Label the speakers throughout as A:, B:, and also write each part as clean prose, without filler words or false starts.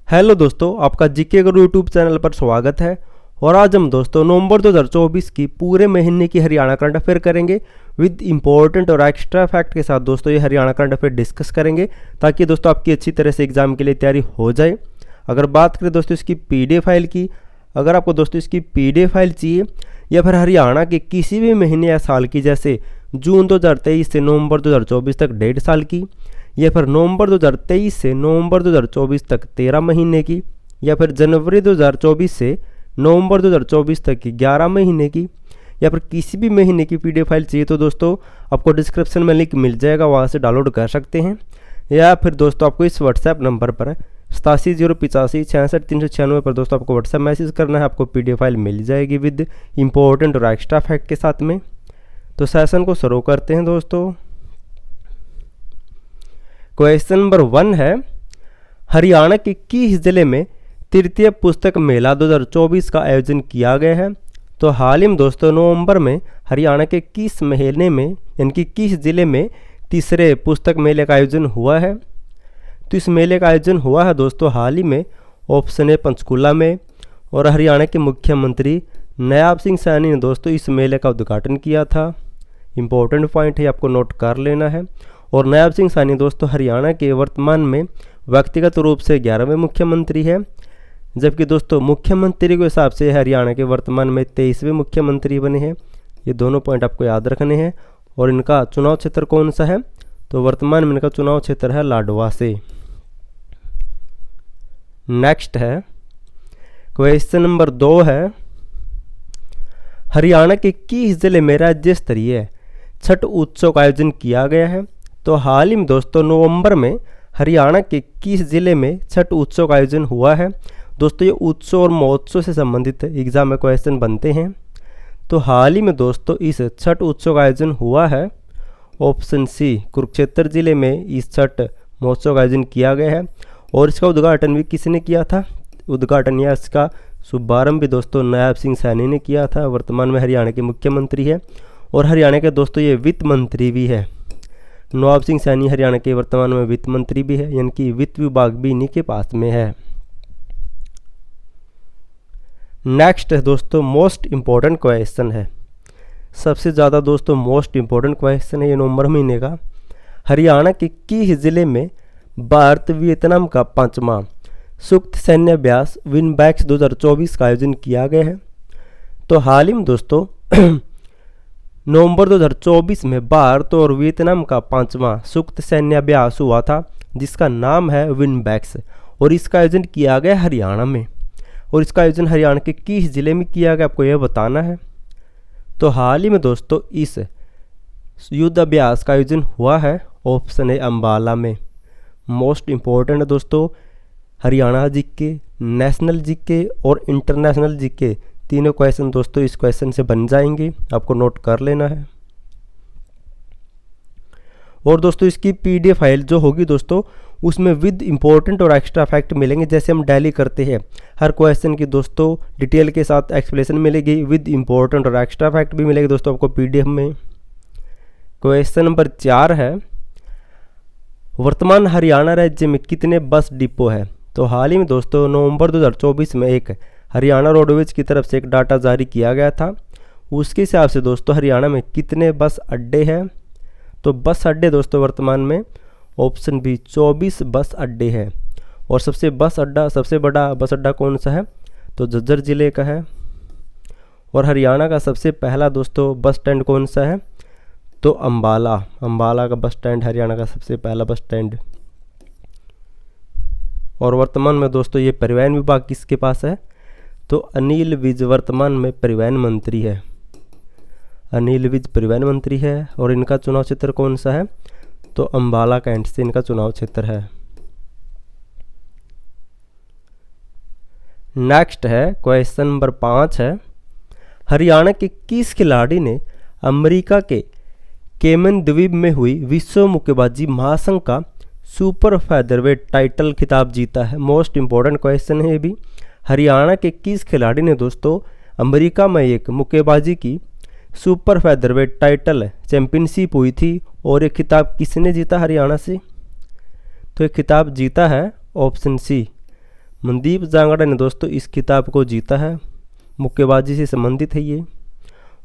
A: Hello दोस्तों, आपका GK गुरु YouTube channel पर स्वागत है। और आज हम दोस्तों नवंबर 2024 की पूरे महीने की हरियाणा करंट अफेयर करेंगे विद इंपॉर्टेंट और एक्स्ट्रा फैक्ट के साथ। दोस्तों ये हरियाणा करंट अफेयर डिस्कस करेंगे ताकि दोस्तों आपकी अच्छी तरह से एग्जाम के लिए तैयारी हो जाए। अगर बात करें दोस्तों इसकी पीडीएफ फाइल की, अगर आपको दोस्तों इसकी पीडीएफ फाइल चाहिए या फिर हरियाणा के किसी भी महीने या साल की, जैसे जून 2023 से नवंबर 2024 तक 1.5 साल की, या फिर नवंबर 2023 से नवंबर 2024 तक 13 महीने की, या फिर जनवरी 2024 से नवंबर 2024 तक की 11 महीने की, या फिर किसी भी महीने की पीडीएफ फाइल चाहिए तो दोस्तों आपको डिस्क्रिप्शन में लिंक मिल जाएगा, वहाँ से डाउनलोड कर सकते हैं। या फिर दोस्तों आपको इस व्हाट्सएप नंबर पर 8708566396 पर दोस्तों आपको व्हाट्सएप मैसेज करना है, आपको पीडीएफ फाइल मिल जाएगी विद इंपॉर्टेंट और एक्स्ट्रा फैक्ट के साथ में। तो सेशन को शुरू करते हैं दोस्तों। क्वेश्चन नंबर 1 है, हरियाणा के किस जिले में तृतीय पुस्तक मेला 2024 का आयोजन किया गया है? तो हाल ही में दोस्तों नवंबर में हरियाणा के किस महीने में यानी कि किस जिले में तीसरे पुस्तक मेले का आयोजन हुआ है? तो इस मेले का आयोजन हुआ है दोस्तों हाल ही में ऑप्शन ए पंचकूला में। और हरियाणा के मुख्यमंत्री नायब सिंह सैनी ने दोस्तों इस मेले का उद्घाटन किया था। इंपॉर्टेंट पॉइंट है, आपको नोट कर लेना है। और नायब सिंह सैनी दोस्तों हरियाणा के वर्तमान में व्यक्तिगत रूप से 11वें मुख्यमंत्री है, जबकि दोस्तों मुख्यमंत्री के हिसाब से हरियाणा के वर्तमान में 23वें मुख्यमंत्री बने हैं। ये दोनों पॉइंट आपको याद रखने हैं। और इनका चुनाव क्षेत्र कौन सा है? तो वर्तमान में इनका चुनाव क्षेत्र है लाडवा से। नेक्स्ट है क्वेश्चन नंबर 2 है, हरियाणा के किस जिले में राज्य स्तरीय छठ उत्सव का आयोजन किया गया है? तो हाल ही में दोस्तों नवंबर में हरियाणा के किस जिले में छठ उत्सव का आयोजन हुआ है? दोस्तों ये उत्सव और महोत्सव से संबंधित एग्जाम में क्वेश्चन बनते हैं। तो हाल ही में दोस्तों इस छठ उत्सव का आयोजन हुआ है ऑप्शन सी कुरुक्षेत्र जिले में इस छठ महोत्सव का आयोजन किया गया है। और इसका उद्घाटन भी किसने किया था? उद्घाटन या इसका शुभारंभ भी दोस्तों नायब सिंह सैनी ने किया था, वर्तमान में हरियाणा के मुख्यमंत्री है। और हरियाणा के दोस्तों ये वित्त मंत्री भी है। नायब सिंह सैनी हरियाणा के वर्तमान में वित्त मंत्री भी है, यानी कि वित्त विभाग भी इन्हीं के पास में है। नेक्स्ट है दोस्तों मोस्ट इम्पोर्टेंट क्वेश्चन है, सबसे ज़्यादा दोस्तों मोस्ट इम्पोर्टेंट क्वेश्चन है ये नवंबर महीने का। हरियाणा के किस जिले में भारत वियतनाम का 5वां संयुक्त सैन्य अभ्यास विनबैक्स 2024 का आयोजन किया गया है? तो हाल ही में दोस्तों नवंबर 2024 में भारत और वियतनाम का 5वां संयुक्त सैन्य अभ्यास हुआ था, जिसका नाम है विनबैक्स। और इसका आयोजन किया गया हरियाणा में। और इसका आयोजन हरियाणा के किस जिले में किया गया आपको यह बताना है। तो हाल ही में दोस्तों इस युद्ध अभ्यास का आयोजन हुआ है ऑप्शन ए अम्बाला में। मोस्ट इम्पोर्टेंट है दोस्तों, हरियाणा जीके, नेशनल जीके और इंटरनेशनल जीके तीनों क्वेश्चन दोस्तों इस क्वेश्चन से बन जाएंगे, आपको नोट कर लेना है। और दोस्तों इसकी पीडीएफ फाइल जो होगी दोस्तों उसमें विद इंपॉर्टेंट और एक्स्ट्रा फैक्ट मिलेंगे, जैसे हम डेली करते हैं। हर क्वेश्चन की दोस्तों डिटेल के साथ एक्सप्लेनेशन मिलेगी, विद इंपॉर्टेंट और एक्स्ट्रा फैक्ट भी मिलेगी दोस्तों आपको पीडीएफ में। क्वेश्चन नंबर 4 है, वर्तमान हरियाणा राज्य में कितने बस डिपो है? तो हाल ही में दोस्तों नवंबर 2024 में एक हरियाणा रोडवेज की तरफ से एक डाटा जारी किया गया था। उसके हिसाब से दोस्तों हरियाणा में कितने बस अड्डे हैं? तो बस अड्डे दोस्तों वर्तमान में ऑप्शन बी 24 बस अड्डे हैं। और सबसे बड़ा बस अड्डा कौन सा है? तो झज्जर जिले का है। और हरियाणा का सबसे पहला दोस्तों बस स्टैंड कौन सा है? तो अम्बाला का बस स्टैंड हरियाणा का सबसे पहला बस स्टैंड। और वर्तमान में दोस्तों ये परिवहन विभाग किसके पास है? तो अनिल विज वर्तमान में परिवहन मंत्री है। अनिल विज परिवहन मंत्री है। और इनका चुनाव क्षेत्र कौन सा है? तो अम्बाला कैंट से इनका चुनाव क्षेत्र है। नेक्स्ट है क्वेश्चन नंबर 5 है, हरियाणा के किस खिलाड़ी ने अमेरिका के केमन द्वीप में हुई विश्व मुक्केबाजी महासंघ का सुपर फेदरवेट टाइटल खिताब जीता है? मोस्ट इंपॉर्टेंट क्वेश्चन है ये भी। हरियाणा के किस खिलाड़ी ने दोस्तों अमेरिका में एक मुक्केबाजी की सुपर फेदरवेट टाइटल चैंपियनशिप हुई थी और ये खिताब किसने जीता हरियाणा से? तो ये खिताब जीता है ऑप्शन सी मनदीप जांगड़ा ने दोस्तों इस खिताब को जीता है। मुक्केबाजी से संबंधित है ये।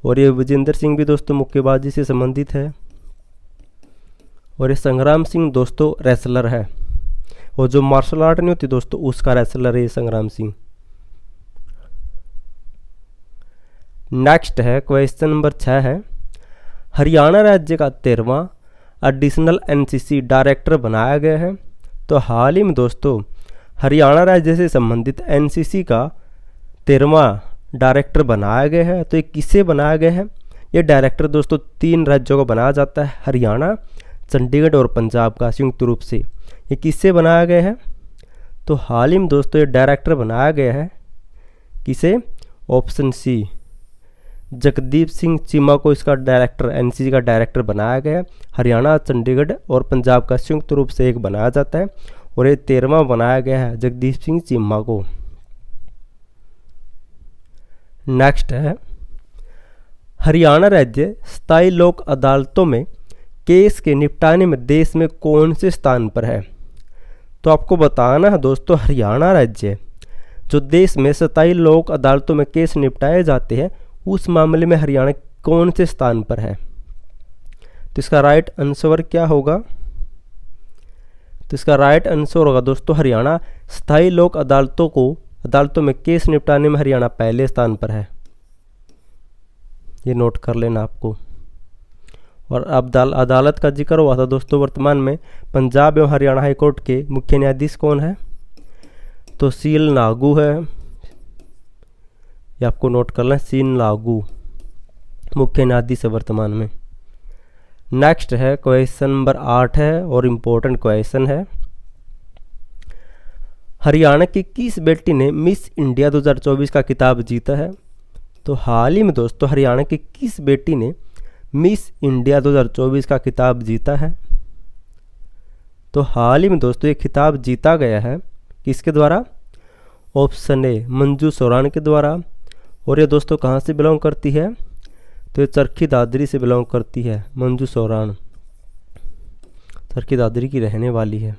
A: और ये विजेंद्र सिंह भी दोस्तों मुक्केबाजी से संबंधित है। और ये संग्राम सिंह दोस्तों रेसलर है, और जो मार्शल आर्ट नहीं होती दोस्तों उसका रेसलर है ये संग्राम सिंह। नेक्स्ट है क्वेश्चन नंबर 6 है, हरियाणा राज्य का 13वां एडिशनल एनसीसी डायरेक्टर बनाया गया है। तो हाल ही में दोस्तों हरियाणा राज्य से संबंधित एनसीसी का 13वां डायरेक्टर बनाया गया है। तो ये किससे बनाया गया है? ये डायरेक्टर दोस्तों 3 राज्यों का बनाया जाता है, हरियाणा, चंडीगढ़ और पंजाब का संयुक्त रूप से। ये किससे बनाया गया है? तो हाल ही में दोस्तों ये डायरेक्टर बनाया गया है किसे? ऑप्शन सी, जगदीप सिंह चीमा को इसका डायरेक्टर, एनसीसी का डायरेक्टर बनाया गया है। हरियाणा, चंडीगढ़ और पंजाब का संयुक्त रूप से एक बनाया जाता है, और ये 13वां बनाया गया है जगदीप सिंह चीमा को। नेक्स्ट है, हरियाणा राज्य स्थायी लोक अदालतों में केस के निपटाने में देश में कौन से स्थान पर है? तो आपको बताना है दोस्तों, हरियाणा राज्य जो देश में स्थायी लोक अदालतों में केस निपटाए जाते हैं उस मामले में हरियाणा कौन से स्थान पर है? तो इसका राइट आंसर क्या होगा? तो इसका राइट आंसर होगा दोस्तों हरियाणा स्थायी लोक अदालतों में केस निपटाने में हरियाणा पहले स्थान पर है। ये नोट कर लेना आपको। और अब अदालत का जिक्र हुआ था दोस्तों, वर्तमान में पंजाब एवं हरियाणा हाईकोर्ट के मुख्य न्यायाधीश कौन है? तो सील नागू है। ये आपको नोट करना है, सील नागू मुख्य न्यायाधीश है वर्तमान में। नेक्स्ट है क्वेश्चन नंबर 8 है और इम्पोर्टेंट क्वेश्चन है, हरियाणा की किस बेटी ने मिस इंडिया 2024 का खिताब जीता है? तो हाल ही में दोस्तों हरियाणा की किस बेटी ने मिस इंडिया 2024 का खिताब जीता है? तो हाल ही में दोस्तों ये खिताब जीता गया है किसके द्वारा? ऑप्शन ए, मंजू सोरान के द्वारा। और ये दोस्तों कहाँ से बिलोंग करती है? तो ये चरखी दादरी से बिलोंग करती है। मंजू सोरान चरखी दादरी की रहने वाली है।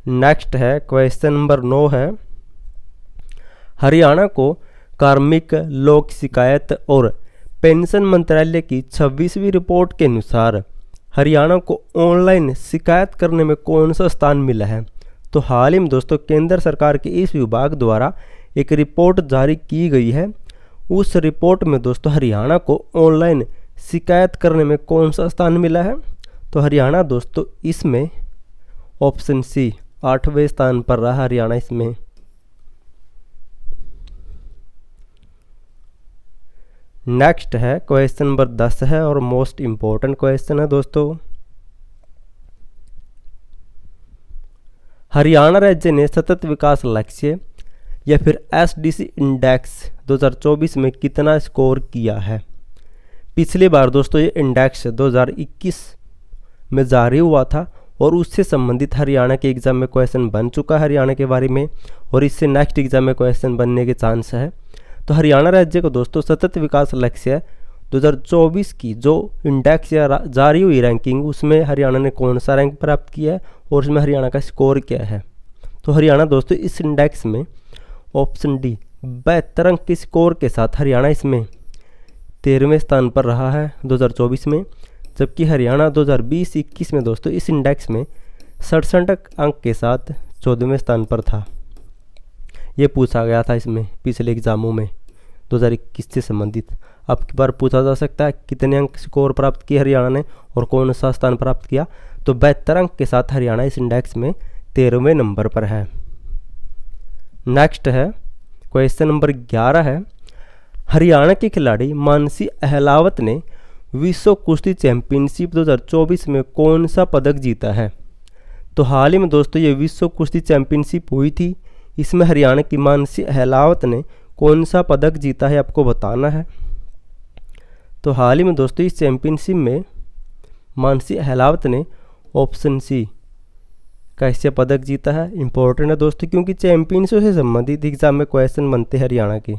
A: नेक्स्ट है क्वेश्चन नंबर 9 है, हरियाणा को कार्मिक लोक शिकायत और पेंशन मंत्रालय की 26वीं रिपोर्ट के अनुसार हरियाणा को ऑनलाइन शिकायत करने में कौन सा स्थान मिला है? तो हाल ही में दोस्तों केंद्र सरकार के इस विभाग द्वारा एक रिपोर्ट जारी की गई है। उस रिपोर्ट में दोस्तों हरियाणा को ऑनलाइन शिकायत करने में कौन सा स्थान मिला है? तो हरियाणा दोस्तों इसमें ऑप्शन सी 8वें स्थान पर रहा हरियाणा इसमें। नेक्स्ट है क्वेश्चन नंबर 10 है और मोस्ट इम्पोर्टेंट क्वेश्चन है दोस्तों, हरियाणा राज्य ने सतत विकास लक्ष्य या फिर एसडीसी इंडेक्स 2024 में कितना स्कोर किया है? पिछली बार दोस्तों ये इंडेक्स 2021 में जारी हुआ था और उससे संबंधित हरियाणा के एग्जाम में क्वेश्चन बन चुका है हरियाणा के बारे में, और इससे नेक्स्ट एग्जाम में क्वेश्चन बनने के चांस है। तो हरियाणा राज्य को दोस्तों सतत विकास लक्ष्य 2024 की जो इंडेक्स या जारी हुई रैंकिंग उसमें हरियाणा ने कौन सा रैंक प्राप्त किया है और उसमें हरियाणा का स्कोर क्या है? तो हरियाणा दोस्तों इस इंडेक्स में ऑप्शन डी 72 अंक के स्कोर के साथ हरियाणा इसमें 13वें स्थान पर रहा है 2024 में, जबकि हरियाणा 2020-21 में दोस्तों इस इंडेक्स में 67 अंक के साथ 14वें स्थान पर था। ये पूछा गया था इसमें पिछले एग्जामों में 2021 से संबंधित। अब की बार पूछा जा सकता है कितने अंक स्कोर प्राप्त किए हरियाणा ने और कौन सा स्थान प्राप्त किया? तो 72 अंक के साथ हरियाणा इस इंडेक्स में 13वें नंबर पर है। नेक्स्ट है क्वेश्चन नंबर 11 है, हरियाणा के खिलाड़ी मानसी अहलावत ने विश्व कुश्ती चैंपियनशिप 2024 में कौन सा पदक जीता है? तो हाल ही में दोस्तों ये विश्व कुश्ती चैंपियनशिप हुई थी, इसमें हरियाणा की मानसी अहलावत ने कौन सा पदक जीता है आपको बताना है। तो हाल ही में दोस्तों इस चैंपियनशिप में मानसी अहलावत ने ऑप्शन सी कैसे पदक जीता है। इंपॉर्टेंट है दोस्तों क्योंकि चैंपियनशिप से संबंधित एग्जाम में क्वेश्चन बनते हैं हरियाणा के।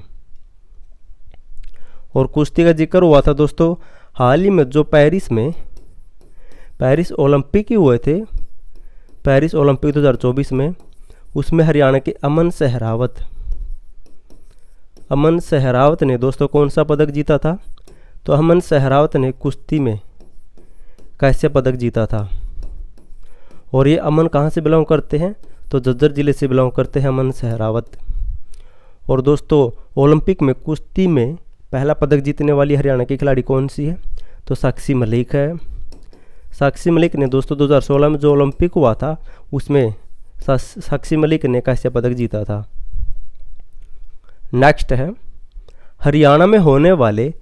A: और कुश्ती का जिक्र हुआ था दोस्तों हाल ही में जो पेरिस ओलंपिक हुए थे, पेरिस ओलंपिक 2024 में, उसमें हरियाणा के अमन सहरावत ने दोस्तों कौन सा पदक जीता था? तो अमन सहरावत ने कुश्ती में कांस्य पदक जीता था। और ये अमन कहाँ से बिलोंग करते हैं? तो झज्जर जिले से बिलोंग करते हैं अमन सहरावत। और दोस्तों ओलंपिक में कुश्ती में पहला पदक जीतने वाली हरियाणा की खिलाड़ी कौन सी है? तो साक्षी मलिक है। साक्षी मलिक ने दोस्तों 2016 में जो ओलंपिक हुआ था उसमें साक्षी मलिक ने कांस्य पदक जीता था। नेक्स्ट है, हरियाणा में होने वाले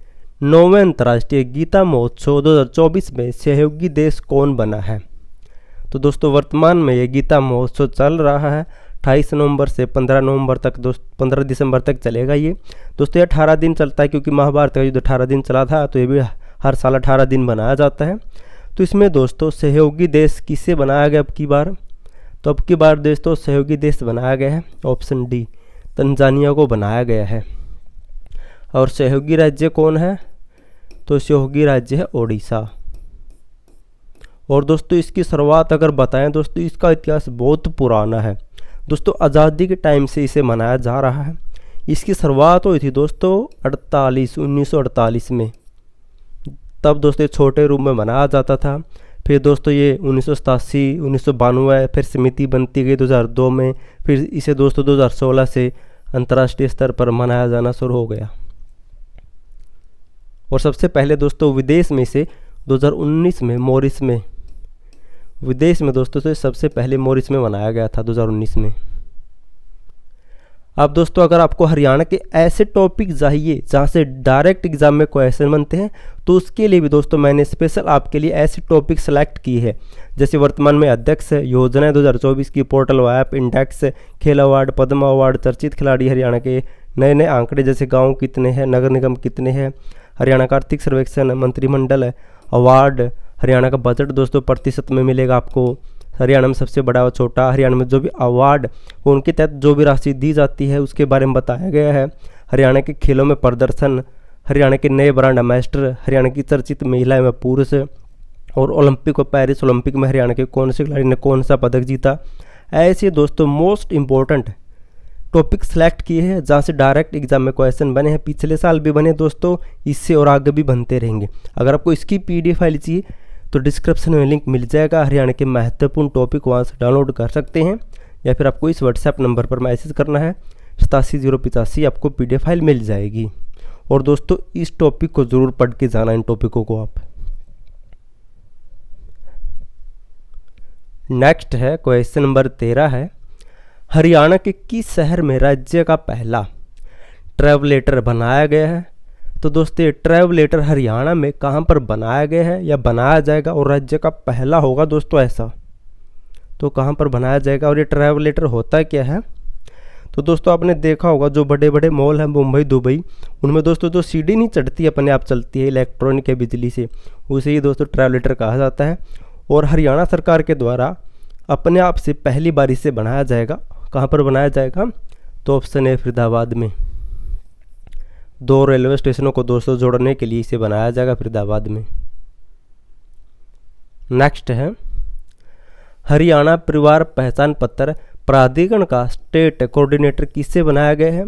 A: 9वें अंतर्राष्ट्रीय गीता महोत्सव 2024 में सहयोगी देश कौन बना है? तो दोस्तों वर्तमान में ये गीता महोत्सव चल रहा है 28 नवंबर से 15 नवंबर तक 15 दिसंबर तक चलेगा ये। दोस्तों ये 18 दिन चलता है, क्योंकि महाभारत का युद्ध 18 दिन चला था, तो ये भी हर साल 18 दिन बनाया जाता है। तो इसमें दोस्तों सहयोगी देश किसे बनाया गया अब की बार? तो अब की बार दोस्तों सहयोगी देश बनाया गया है ऑप्शन डी, तंजानिया को बनाया गया है। और सहयोगी राज्य कौन है? तो सहयोगी राज्य है ओडिशा। और दोस्तों इसकी शुरुआत अगर बताएं दोस्तों, इसका इतिहास बहुत पुराना है दोस्तों, आज़ादी के टाइम से इसे मनाया जा रहा है। इसकी शुरुआत हुई थी दोस्तों 1948 में, तब दोस्तों छोटे रूप में मनाया जाता था। फिर दोस्तों ये 1987, 1992 फिर समिति बनती गई 2002 में, फिर इसे दोस्तों 2016 से अंतर्राष्ट्रीय स्तर पर मनाया जाना शुरू हो गया। और सबसे पहले दोस्तों विदेश में इसे 2019 में मॉरिस में, विदेश में दोस्तों से सबसे पहले मॉरिस में मनाया गया था 2019 में। अब दोस्तों अगर आपको हरियाणा के ऐसे टॉपिक चाहिए जहाँ से डायरेक्ट एग्जाम में क्वेश्चन बनते हैं, तो उसके लिए भी दोस्तों मैंने स्पेशल आपके लिए ऐसे टॉपिक सेलेक्ट किए हैं, जैसे वर्तमान में अध्यक्ष, योजना 2024 की, पोर्टल व ऐप, इंडेक्स, खेल अवार्ड, पद्म अवार्ड, चर्चित खिलाड़ी हरियाणा के, नए नए आंकड़े जैसे गाँव कितने हैं, नगर निगम कितने हैं, हरियाणा का आर्थिक सर्वेक्षण, मंत्रिमंडल अवार्ड, हरियाणा का बजट दोस्तों प्रतिशत में मिलेगा आपको, हरियाणा में सबसे बड़ा और छोटा, हरियाणा में जो भी अवार्ड उनके तहत जो भी राशि दी जाती है उसके बारे में बताया गया है, हरियाणा के खेलों में प्रदर्शन, हरियाणा के नए ब्रांड एम्बेसडर, हरियाणा की चर्चित महिला एवं पुरुष, और ओलंपिक और पेरिस ओलंपिक में हरियाणा के कौन से खिलाड़ी ने कौन सा पदक जीता। ऐसे दोस्तों मोस्ट इम्पोर्टेंट टॉपिक सेलेक्ट किए हैं जहाँ से डायरेक्ट एग्जाम में क्वेश्चन बने हैं, पिछले साल भी बने दोस्तों, इससे और आगे भी बनते रहेंगे। अगर आपको इसकी PDF फाइल चाहिए तो डिस्क्रिप्शन में लिंक मिल जाएगा, हरियाणा के महत्वपूर्ण टॉपिक वहाँ से डाउनलोड कर सकते हैं, या फिर आपको इस व्हाट्सएप नंबर पर मैसेज करना है 87 आपको PDF फाइल मिल जाएगी। और दोस्तों इस टॉपिक को ज़रूर पढ़ के जाना, इन टॉपिकों को आप। नेक्स्ट है क्वेश्चन नंबर 13 है, हरियाणा के किस शहर में राज्य का पहला ट्रैवलेटर बनाया गया है? तो दोस्तों ट्रैवलेटर हरियाणा में कहाँ पर बनाया गया है या बनाया जाएगा, और राज्य का पहला होगा दोस्तों ऐसा, तो कहाँ पर बनाया जाएगा और ये ट्रैवलेटर होता क्या है? तो दोस्तों आपने देखा होगा जो बड़े बड़े मॉल हैं मुंबई, दुबई, उनमें दोस्तों जो सीढ़ी नहीं चढ़ती अपने आप चलती है इलेक्ट्रॉनिक या बिजली से, उसे ही दोस्तों ट्रैवलेटर कहा जाता है। और हरियाणा सरकार के द्वारा अपने आप से पहली बार इसे बनाया जाएगा। कहाँ पर बनाया जाएगा? तो ऑप्शन है फरीदाबाद में। 2 रेलवे स्टेशनों को दोस्तों जोड़ने के लिए इसे बनाया जाएगा फरीदाबाद में। नेक्स्ट है, हरियाणा परिवार पहचान पत्र प्राधिकरण का स्टेट कोऑर्डिनेटर किससे बनाया गया है?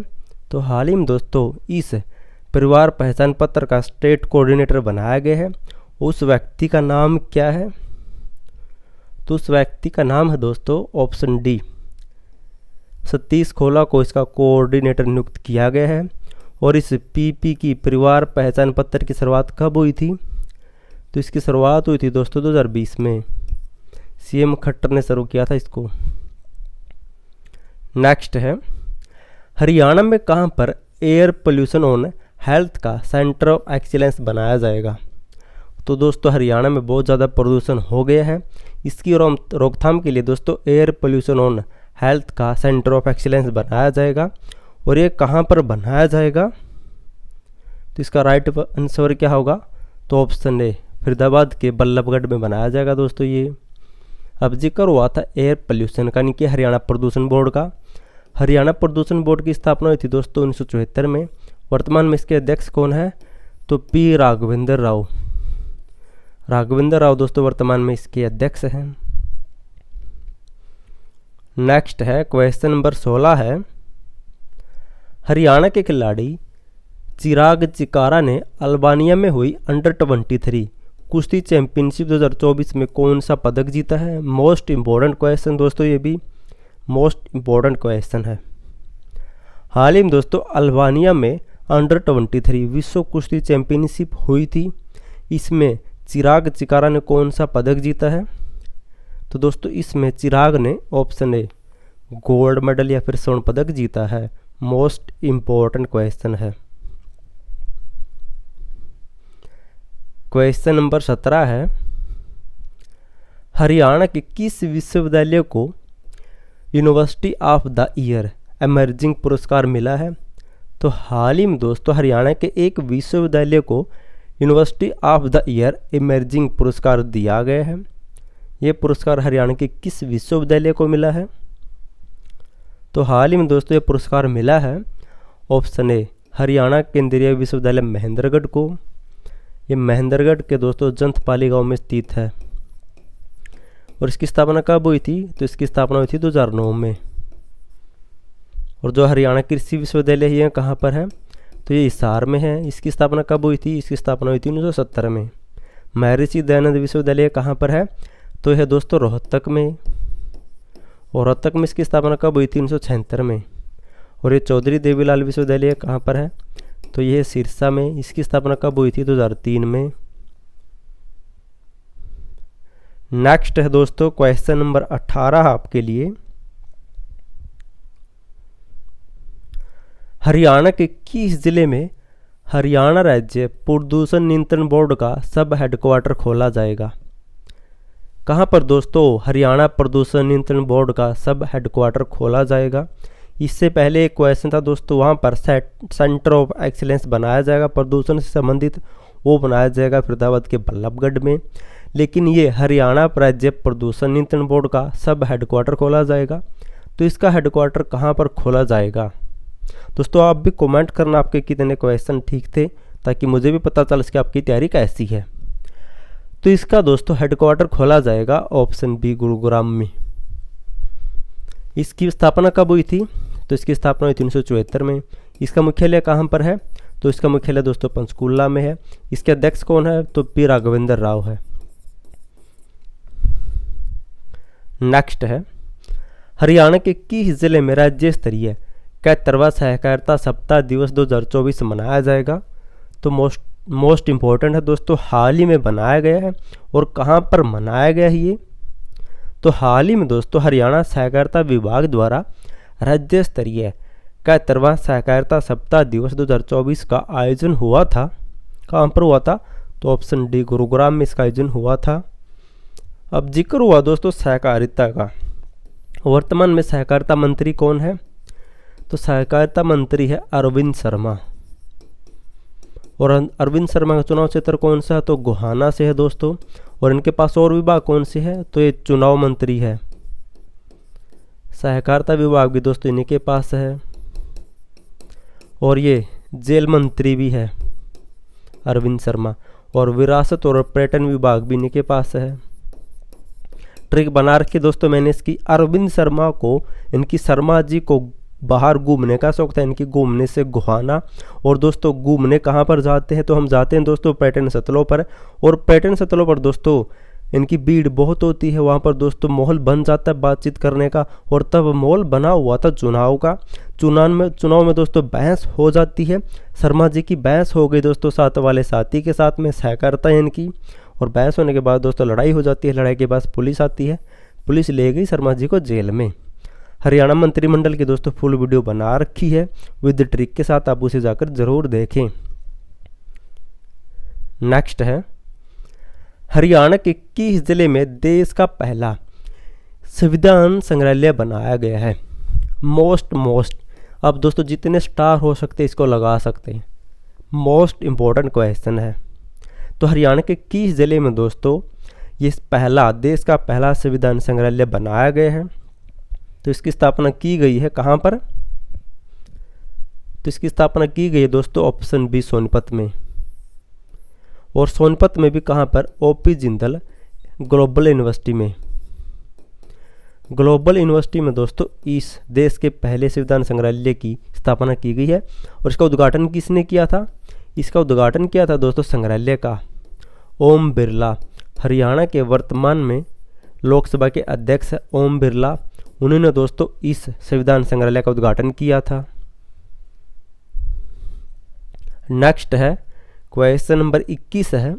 A: तो हाल ही में दोस्तों इस परिवार पहचान पत्र का स्टेट कोऑर्डिनेटर बनाया गया है। उस व्यक्ति का नाम क्या है? तो उस व्यक्ति का नाम है दोस्तों ऑप्शन डी, सतीश खोला को इसका कोऑर्डिनेटर नियुक्त किया गया है। और इस PP की परिवार पहचान पत्र की शुरुआत कब हुई थी? तो इसकी शुरुआत हुई थी दोस्तों 2020 में, CM खट्टर ने शुरू किया था इसको। नेक्स्ट है, हरियाणा में कहाँ पर एयर पोल्यूशन ऑन हेल्थ का सेंटर ऑफ एक्सीलेंस बनाया जाएगा? तो दोस्तों हरियाणा में बहुत ज़्यादा प्रदूषण हो गया है, इसकी रोकथाम के लिए दोस्तों एयर पोल्यूशन ऑन हेल्थ का सेंटर ऑफ एक्सीलेंस बनाया जाएगा। और ये कहाँ पर बनाया जाएगा? तो इसका राइट आंसर क्या होगा? तो ऑप्शन ए, फरीदाबाद के बल्लभगढ़ में बनाया जाएगा दोस्तों ये। अब जिक्र हुआ था एयर पोल्यूशन का, यानी कि हरियाणा प्रदूषण बोर्ड का। हरियाणा प्रदूषण बोर्ड की स्थापना हुई थी दोस्तों 1974 में। वर्तमान में इसके अध्यक्ष कौन है? तो P राघवेंद्र राव। राघवेंद्र राव दोस्तों वर्तमान में इसके अध्यक्ष हैं। नेक्स्ट है क्वेश्चन नंबर 16 है, हरियाणा के खिलाड़ी चिराग चिकारा ने अल्बानिया में हुई अंडर 23 कुश्ती चैंपियनशिप 2024 में कौन सा पदक जीता है। मोस्ट इम्पोर्टेंट क्वेश्चन दोस्तों, ये भी मोस्ट इम्पोर्टेंट क्वेश्चन है। हाल ही में दोस्तों अल्बानिया में अंडर 23 विश्व कुश्ती चैंपियनशिप हुई थी, इसमें चिराग चिकारा ने कौन सा पदक जीता है। तो दोस्तों इसमें चिराग ने ऑप्शन ए गोल्ड मेडल या फिर स्वर्ण पदक जीता है। मोस्ट इम्पोर्टेंट क्वेश्चन है। क्वेश्चन नंबर 17 है, हरियाणा के किस विश्वविद्यालय को university of the year emerging पुरस्कार मिला है। तो हाल ही में दोस्तों हरियाणा के एक विश्वविद्यालय को university of the year emerging पुरस्कार दिया गया है। ये पुरस्कार हरियाणा के किस विश्वविद्यालय को मिला है। तो हाल ही में दोस्तों ये पुरस्कार मिला है ऑप्शन ए हरियाणा केंद्रीय विश्वविद्यालय महेंद्रगढ़ को। ये महेंद्रगढ़ के दोस्तों जंतपाली गांव में स्थित है। और इसकी स्थापना कब हुई थी। तो इसकी स्थापना हुई थी 2009 में। और जो हरियाणा कृषि विश्वविद्यालय है कहाँ पर है। तो ये हिसार में है। इसकी स्थापना कब हुई थी। इसकी स्थापना हुई थी 1970 में। महर्षि दयानंद विश्वविद्यालय कहाँ पर है। तो यह दोस्तों रोहतक में। और रोहतक में इसकी स्थापना कब हुई थी 1976 में। और ये चौधरी देवीलाल विश्वविद्यालय कहाँ पर है। तो यह सिरसा में। इसकी स्थापना कब हुई थी 2003 में। नेक्स्ट है दोस्तों क्वेश्चन नंबर 18 आपके लिए, हरियाणा के किस जिले में हरियाणा राज्य प्रदूषण नियंत्रण बोर्ड का सब हेडक्वार्टर खोला जाएगा। कहाँ पर दोस्तों हरियाणा प्रदूषण नियंत्रण बोर्ड का सब हेडक्वार्टर खोला जाएगा। इससे पहले एक क्वेश्चन था दोस्तों, वहाँ पर सेंटर ऑफ एक्सीलेंस बनाया जाएगा प्रदूषण से संबंधित, वो बनाया जाएगा फरीदाबाद के बल्लभगढ़ में। लेकिन ये हरियाणा राज्य प्रदूषण नियंत्रण बोर्ड का सब हेडक्वार्टर खोला जाएगा। तो इसका हेडक्वार्टर कहाँ पर खोला जाएगा। दोस्तों आप भी कमेंट करना आपके कितने क्वेश्चन ठीक थे, ताकि मुझे भी पता चल सके आपकी तैयारी कैसी है। तो इसका दोस्तों हेडक्वार्टर खोला जाएगा ऑप्शन बी गुरुग्राम में। इसकी स्थापना कब हुई थी। तो इसकी स्थापना हुई थी 1974 में। इसका मुख्यालय कहाँ पर है। तो इसका मुख्यालय दोस्तों पंचकुला में है। इसके अध्यक्ष कौन है। तो पी राघवेंद्र राव है। नेक्स्ट है, हरियाणा के किस जिले में राज्य स्तरीय 71वां सहकारिता सप्ताह दिवस 2024 मनाया जाएगा। तो मोस्ट इम्पोर्टेंट है दोस्तों, हाल ही में बनाया गया है। और कहाँ पर मनाया गया है ये। तो हाल ही में दोस्तों हरियाणा सहकारिता विभाग द्वारा राज्य स्तरीय 71वां सहकारिता सप्ताह दिवस 2024 का आयोजन हुआ था। कहाँ पर हुआ था। तो ऑप्शन डी गुरुग्राम में इसका आयोजन हुआ था। अब जिक्र हुआ दोस्तों सहकारिता का, वर्तमान में सहकारिता मंत्री कौन है। तो सहकारिता मंत्री है अरविंद शर्मा। और अरविंद शर्मा का चुनाव क्षेत्र कौन सा है। तो गोहाना से है दोस्तों। और इनके पास और विभाग कौन से है। तो ये चुनाव मंत्री है। सहकारिता विभाग भी दोस्तों इन्हीं के पास है। और ये जेल मंत्री भी है अरविंद शर्मा। और विरासत और पर्यटन विभाग भी इन्हीं के पास है। ट्रिक बना रखी दोस्तों मैंने इसकी, अरविंद शर्मा को, इनकी शर्मा जी को बाहर घूमने का शौक था। इनकी घूमने से गोहाना। और दोस्तों घूमने कहाँ पर जाते हैं। तो हम जाते हैं दोस्तों पर्यटन स्थलों पर। और पर्यटन स्थलों पर दोस्तों इनकी भीड़ बहुत होती है। वहाँ पर दोस्तों माहौल बन जाता है बातचीत करने का। और तब माहौल बना हुआ था चुनाव का। चुनाव में दोस्तों बहस हो जाती है। शर्मा जी की बहस हो गई दोस्तों साथ वाले साथी के साथ में, सहकारिता है इनकी। और बहस होने के बाद दोस्तों लड़ाई हो जाती है। लड़ाई के बाद पुलिस आती है। पुलिस ले गई शर्मा जी को जेल में। हरियाणा मंत्रिमंडल की दोस्तों फुल वीडियो बना रखी है विद ट्रिक के साथ, आप उसे जाकर जरूर देखें। नेक्स्ट है, हरियाणा के किस जिले में देश का पहला संविधान संग्रहालय बनाया गया है। मोस्ट अब दोस्तों जितने स्टार हो सकते इसको लगा सकते हैं। मोस्ट इम्पोर्टेंट क्वेश्चन है। तो हरियाणा के किस जिले में दोस्तों ये देश का पहला संविधान संग्रहालय बनाया गया है। तो इसकी स्थापना की गई है कहाँ पर। तो इसकी स्थापना की गई है दोस्तों ऑप्शन बी सोनीपत में। और सोनीपत में भी कहाँ पर, ओपी जिंदल ग्लोबल यूनिवर्सिटी में। ग्लोबल यूनिवर्सिटी में दोस्तों इस देश के पहले संविधान संग्रहालय की स्थापना की गई है। और इसका उद्घाटन किसने किया था? इसका उद्घाटन किया था दोस्तों संग्रहालय का ओम बिरला। हरियाणा के वर्तमान में लोकसभा के अध्यक्ष ओम बिरला, उन्होंने दोस्तों इस संविधान संग्रहालय का उद्घाटन किया था। नेक्स्ट है क्वेश्चन नंबर 21 है,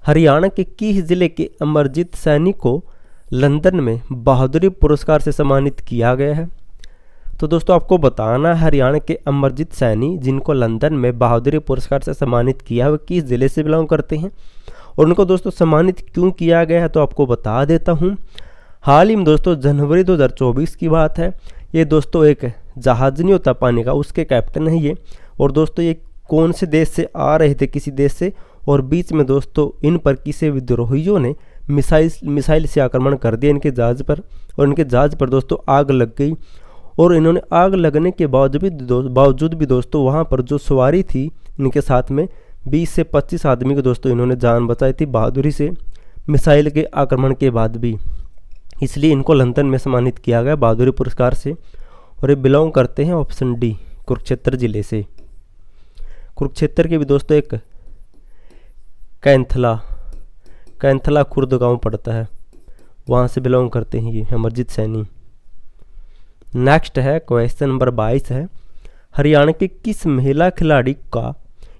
A: हरियाणा के किस जिले के अमरजीत सैनी को लंदन में बहादुरी पुरस्कार से सम्मानित किया गया है? तो दोस्तों आपको बताना है हरियाणा के अमरजीत सैनी जिनको लंदन में बहादुरी पुरस्कार से सम्मानित किया वो किस ज़िले से बिलोंग करते हैं और उनको दोस्तों सम्मानित क्यों किया गया है, तो आपको बता देता हूँ। हाल ही में दोस्तों जनवरी 2024 की बात है। ये दोस्तों एक जहाज नहीं होता पानी का, उसके कैप्टन है ये। और दोस्तों ये कौन से देश से आ रहे थे? किसी देश से। और बीच में दोस्तों इन पर किसी विद्रोहियों ने मिसाइल से आक्रमण कर दिया इनके जहाज़ पर, और इनके जहाज़ पर दोस्तों आग लग गई। और इन्होंने आग लगने के बावजूद भी दोस्तों वहाँ पर जो सवारी थी इनके साथ में 20 से 25 आदमी को दोस्तों इन्होंने जान बचाई थी बहादुरी से, मिसाइल के आक्रमण के बाद भी। इसलिए इनको लंदन में सम्मानित किया गया बहादुरी पुरस्कार से। और ये बिलोंग करते हैं ऑप्शन डी कुरुक्षेत्र जिले से। कुरुक्षेत्र के भी दोस्तों एक कैंथला खुर्द गांव पड़ता है, वहाँ से बिलोंग करते हैं ये अमरजीत सैनी। नेक्स्ट है क्वेश्चन नंबर 22 है, हरियाणा के किस महिला खिलाड़ी का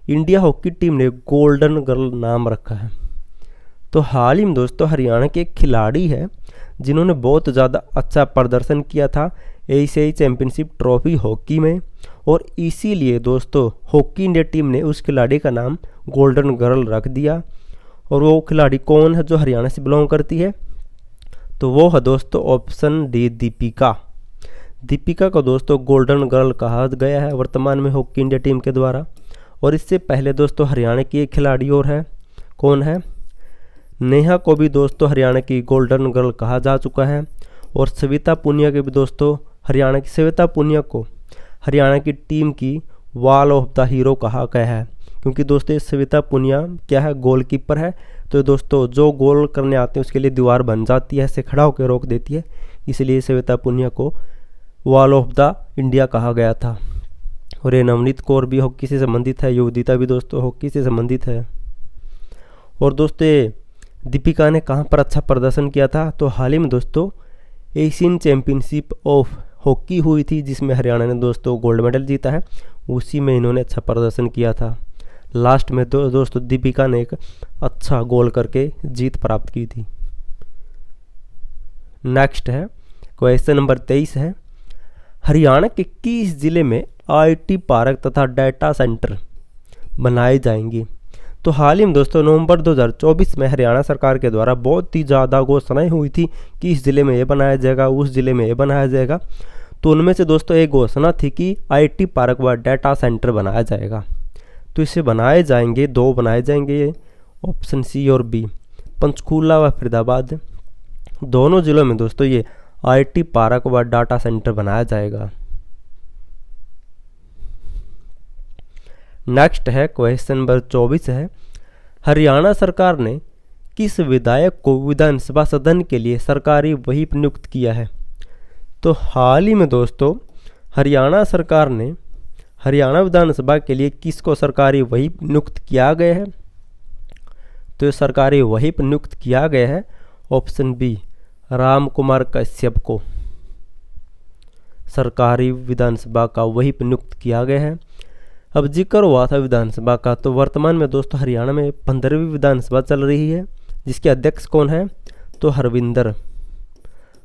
A: इंडिया हॉकी टीम ने गोल्डन गर्ल नाम रखा है? तो हाल ही में दोस्तों हरियाणा के एक खिलाड़ी है जिन्होंने बहुत ज़्यादा अच्छा प्रदर्शन किया था एशियाई चैंपियनशिप ट्रॉफी हॉकी में, और इसीलिए दोस्तों हॉकी इंडिया टीम ने उस खिलाड़ी का नाम गोल्डन गर्ल रख दिया। और वो खिलाड़ी कौन है जो हरियाणा से बिलोंग करती है? तो वो है दोस्तों ऑप्शन डी दीपिका। दीपिका को दोस्तों गोल्डन गर्ल कहा गया है वर्तमान में हॉकी इंडिया टीम के द्वारा। और इससे पहले दोस्तों हरियाणा की एक खिलाड़ी और है, कौन है? नेहा को भी दोस्तों हरियाणा की गोल्डन गर्ल कहा जा चुका है। और सविता पुनिया के भी दोस्तों हरियाणा की सविता पुनिया को हरियाणा की टीम की वॉल ऑफ द हीरो कहा गया है, क्योंकि दोस्तों ये सविता पुनिया क्या है? गोलकीपर है। तो दोस्तों जो गोल करने आते हैं उसके लिए दीवार बन जाती है, ऐसे खड़ा होकर रोक देती है, इसलिए सविता पुनिया को वॉल ऑफ द इंडिया कहा गया था। और ये नवनीत कौर भी हॉकी से संबंधित है, युवदिता भी दोस्तों हॉकी से संबंधित है। और दोस्तों दीपिका ने कहाँ पर अच्छा प्रदर्शन किया था? तो हाल ही में दोस्तों एशियन चैंपियनशिप ऑफ हॉकी हुई थी जिसमें हरियाणा ने दोस्तों गोल्ड मेडल जीता है, उसी में इन्होंने अच्छा प्रदर्शन किया था। लास्ट में दोस्तों दीपिका ने एक अच्छा गोल करके जीत प्राप्त की थी। नेक्स्ट है क्वेश्चन नंबर 23 है, हरियाणा के किस जिले में आईटी पार्क तथा डाटा सेंटर बनाए जाएंगे? तो हाल ही में दोस्तों नवंबर 2024 में हरियाणा सरकार के द्वारा बहुत ही ज़्यादा घोषणाएं हुई थी कि इस ज़िले में ये बनाया जाएगा, उस ज़िले में ये बनाया जाएगा। तो उनमें से दोस्तों एक घोषणा थी कि आईटी पार्क व डाटा सेंटर बनाया जाएगा। तो इसे बनाए जाएंगे, 2 बनाए जाएंगे, ये ऑप्शन सी और बी, पंचकूला व फरीदाबाद। दोनों ज़िलों में दोस्तों ये आईटी पार्क व डाटा सेंटर बनाया जाएगा। नेक्स्ट है क्वेश्चन नंबर 24 है, हरियाणा सरकार ने किस विधायक को विधानसभा सदन के लिए सरकारी व्हिप नियुक्त किया है? तो हाल ही में दोस्तों हरियाणा सरकार ने हरियाणा विधानसभा के लिए किसको सरकारी व्हिप नियुक्त किया गया है? तो सरकारी व्हिप नियुक्त किया गया है ऑप्शन बी राम कुमार कश्यप को सरकारी विधानसभा का व्हिप नियुक्त किया गया है। अब जिक्र हुआ था विधानसभा का, तो वर्तमान में दोस्तों हरियाणा में 15वीं विधानसभा चल रही है जिसके अध्यक्ष कौन है? तो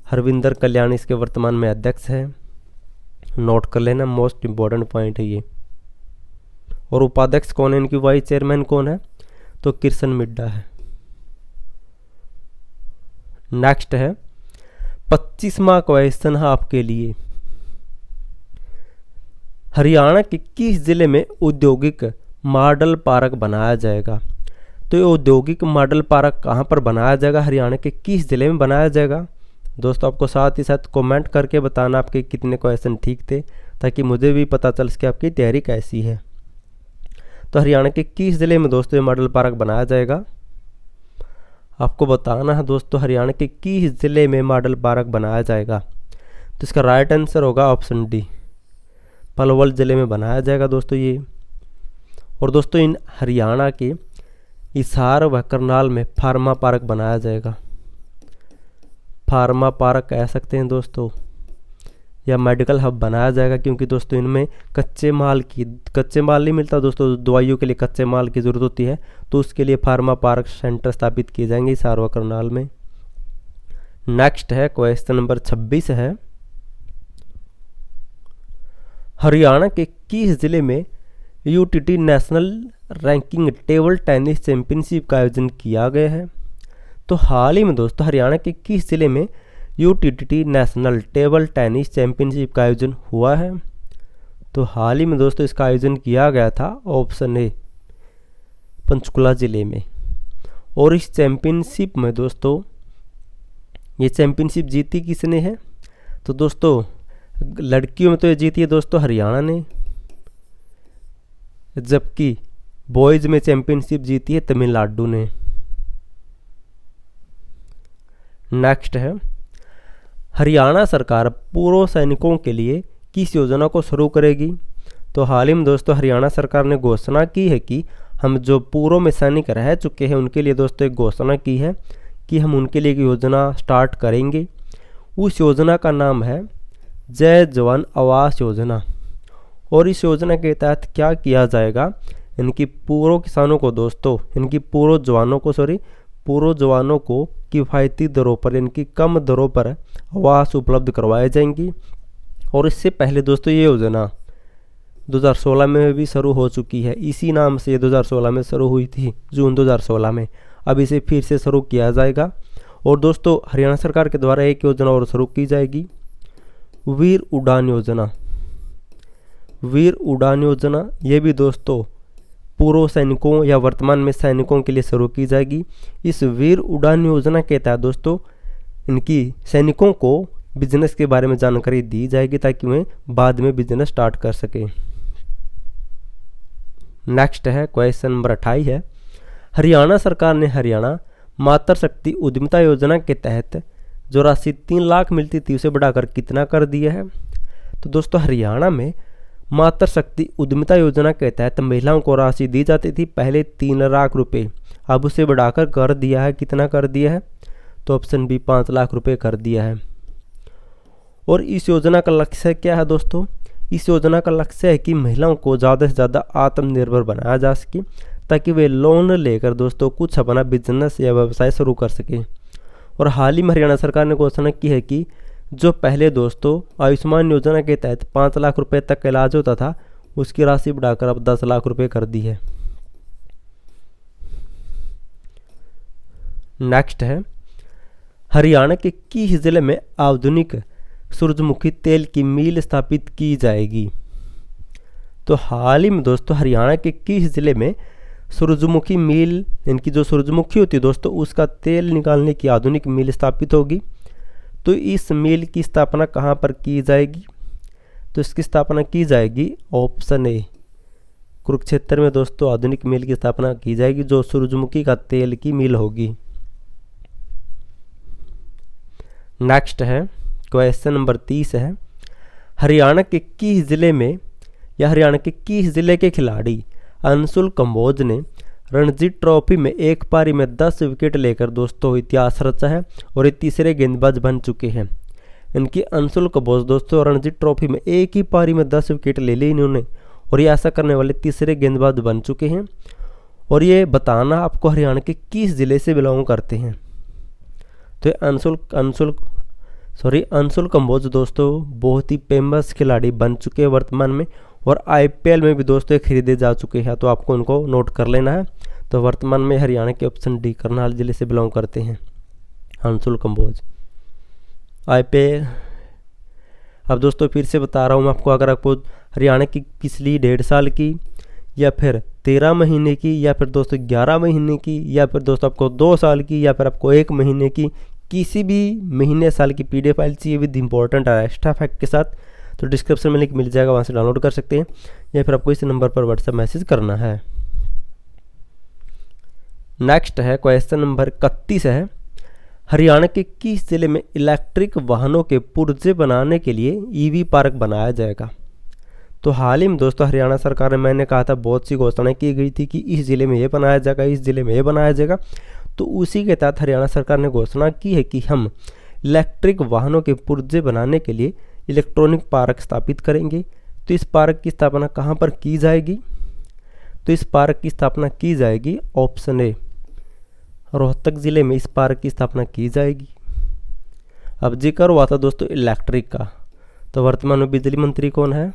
A: हरविंदर कल्याण इसके वर्तमान में अध्यक्ष है। नोट कर लेना, मोस्ट इम्पोर्टेंट पॉइंट है ये। और उपाध्यक्ष कौन है? इनकी वाइस चेयरमैन कौन है? तो किशन मिड्डा है। नेक्स्ट है 25वां क्वेश्चन है आपके लिए, हरियाणा के किस जिले में औद्योगिक मॉडल पार्क बनाया जाएगा? तो ये औद्योगिक मॉडल पार्क कहाँ पर बनाया जाएगा? हरियाणा के किस जिले में बनाया जाएगा? दोस्तों आपको साथ ही साथ कमेंट करके बताना आपके कितने क्वेश्चन ठीक थे, ताकि मुझे भी पता चल सके आपकी तैयारी कैसी है। तो हरियाणा के किस जिले में दोस्तों ये मॉडल पार्क बनाया जाएगा? आपको बताना है दोस्तों हरियाणा के किस ज़िले में मॉडल पार्क बनाया जाएगा। तो इसका राइट आंसर होगा ऑप्शन डी, पलवल ज़िले में बनाया जाएगा दोस्तों ये। और दोस्तों इन हरियाणा के हिसार व करनाल में फार्मा पार्क बनाया जाएगा। फार्मा पार्क कह सकते हैं दोस्तों, या मेडिकल हब बनाया जाएगा, क्योंकि दोस्तों इनमें कच्चे माल नहीं मिलता दोस्तों, दवाइयों के लिए कच्चे माल की ज़रूरत होती है, तो उसके लिए फार्मा पार्क सेंटर स्थापित किए जाएंगे हिसार व करनाल में। नेक्स्ट है क्वेश्चन नंबर 26 है, हरियाणा के किस जिले में UTT national ranking table tennis championship का आयोजन किया गया है। तो हाल ही में दोस्तों हरियाणा के किस जिले में UTT national table tennis championship का आयोजन हुआ है। तो हाल ही में दोस्तों इसका आयोजन किया गया था ऑप्शन ए, पंचकुला ज़िले में। और इस चैंपियनशिप में दोस्तों ये चैंपियनशिप जीती किसने है। तो दोस्तों लड़कियों में तो ये जीती है दोस्तों हरियाणा ने, जबकि बॉयज़ में चैंपियनशिप जीती है तमिलनाडु ने। नेक्स्ट है, हरियाणा सरकार पूर्व सैनिकों के लिए किस योजना को शुरू करेगी। तो हाल ही में दोस्तों हरियाणा सरकार ने घोषणा की है कि हम जो पूर्व में सैनिक रह चुके हैं उनके लिए दोस्तों एक घोषणा की है कि हम उनके लिए एक योजना स्टार्ट करेंगे। उस योजना का नाम है जय जवान आवास योजना। और इस योजना के तहत क्या किया जाएगा, इनकी पूर्व किसानों को दोस्तों, इनकी पूर्व जवानों को किफ़ायती दरों पर, इनकी कम दरों पर आवास उपलब्ध करवाए जाएंगी। और इससे पहले दोस्तों ये योजना 2016 में भी शुरू हो चुकी है, इसी नाम से 2016 में शुरू हुई थी, जून 2016 में। अब इसे फिर से शुरू किया जाएगा। और दोस्तों हरियाणा सरकार के द्वारा एक योजना और शुरू की जाएगी, वीर उड़ान योजना। वीर उड़ान योजना ये भी दोस्तों पूर्व सैनिकों या वर्तमान में सैनिकों के लिए शुरू की जाएगी। इस वीर उड़ान योजना के तहत दोस्तों इनकी सैनिकों को बिजनेस के बारे में जानकारी दी जाएगी ताकि वे बाद में बिजनेस स्टार्ट कर सकें। नेक्स्ट है क्वेश्चन नंबर 28 है, हरियाणा सरकार ने हरियाणा मातृ शक्ति उद्यमिता योजना के तहत जो राशि 3 लाख मिलती थी उसे बढ़ाकर कितना कर दिया है। तो दोस्तों हरियाणा में मातृ शक्ति उद्यमिता योजना के तहत महिलाओं को राशि दी जाती थी पहले 3 लाख रुपए, अब उसे बढ़ाकर कर दिया है, कितना कर दिया है। तो ऑप्शन बी 5 लाख रुपए कर दिया है। और इस योजना का लक्ष्य क्या है दोस्तों, इस योजना का लक्ष्य है कि महिलाओं को ज़्यादा से ज़्यादा आत्मनिर्भर बनाया जा सके ताकि वे लोन लेकर दोस्तों कुछ अपना बिजनेस या व्यवसाय शुरू कर सकें। और हाल ही में हरियाणा सरकार ने घोषणा की है कि जो पहले दोस्तों आयुष्मान योजना के तहत 5 लाख रुपए तक का इलाज होता था उसकी राशि बढ़ाकर अब 10 लाख रुपए कर दी है। नेक्स्ट है, हरियाणा के किस जिले में आधुनिक सूरजमुखी तेल की मिल स्थापित की जाएगी। तो हाल ही में दोस्तों हरियाणा के किस जिले में सूरजमुखी मिल, इनकी जो सूरजमुखी होती है दोस्तों उसका तेल निकालने की आधुनिक मिल स्थापित होगी। तो इस मिल की स्थापना कहाँ पर की जाएगी। तो इसकी स्थापना की जाएगी ऑप्शन ए, कुरुक्षेत्र में दोस्तों आधुनिक मिल की स्थापना की जाएगी जो सूरजमुखी का तेल की मिल होगी। नेक्स्ट है क्वेश्चन नंबर 30 है, हरियाणा के किस जिले में या हरियाणा के किस जिले के खिलाड़ी अंशुल कंबोज ने रणजी ट्रॉफी में एक पारी में 10 विकेट लेकर दोस्तों इतिहास रचा है और ये तीसरे गेंदबाज बन चुके हैं। इनकी अंशुल कंबोज दोस्तों रणजी ट्रॉफी में एक ही पारी में 10 विकेट ले ली इन्होंने और ये ऐसा करने वाले तीसरे गेंदबाज बन चुके हैं। और ये बताना आपको हरियाणा के किस ज़िले से बिलोंग करते हैं। तो अंशुल कंबोज दोस्तों बहुत ही फेमस खिलाड़ी बन चुके हैं वर्तमान में और IPL में भी दोस्तों खरीदे जा चुके हैं, तो आपको उनको नोट कर लेना है। तो वर्तमान में हरियाणा के ऑप्शन डी करनाल जिले से बिलोंग करते हैं अंशुल कंबोज। IPL अब दोस्तों फिर से बता रहा हूँ मैं आपको, अगर आपको हरियाणा की पिछली 1.5 साल की या फिर 13 महीने की या फिर दोस्तों 11 महीने की या फिर दोस्तों आपको 2 साल की या फिर आपको 1 महीने की किसी भी महीने साल की PDF फाइल चाहिए विद इंपॉर्टेंट और एक्स्ट्रा फैक्ट के साथ, तो डिस्क्रिप्शन में लिंक मिल जाएगा, वहाँ से डाउनलोड कर सकते हैं या फिर आपको इस नंबर पर व्हाट्सएप मैसेज करना है। नेक्स्ट है क्वेश्चन नंबर 31 है, हरियाणा के किस जिले में इलेक्ट्रिक वाहनों के पुर्जे बनाने के लिए ईवी पार्क बनाया जाएगा? तो हाल ही में दोस्तों हरियाणा सरकार ने, मैंने कहा था बहुत सी घोषणाएं की गई थी कि इस जिले में ये बनाया जाएगा, इस जिले में ये बनाया जाएगा। तो उसी के तहत हरियाणा सरकार ने घोषणा की है कि हम इलेक्ट्रिक वाहनों के पुर्जे बनाने के लिए इलेक्ट्रॉनिक पार्क स्थापित करेंगे। तो इस पार्क की स्थापना कहाँ पर की जाएगी? तो इस पार्क की स्थापना की जाएगी ऑप्शन ए, रोहतक ज़िले में इस पार्क की स्थापना की जाएगी। अब जिक्र हुआ था दोस्तों इलेक्ट्रिक का, तो वर्तमान में बिजली मंत्री कौन है?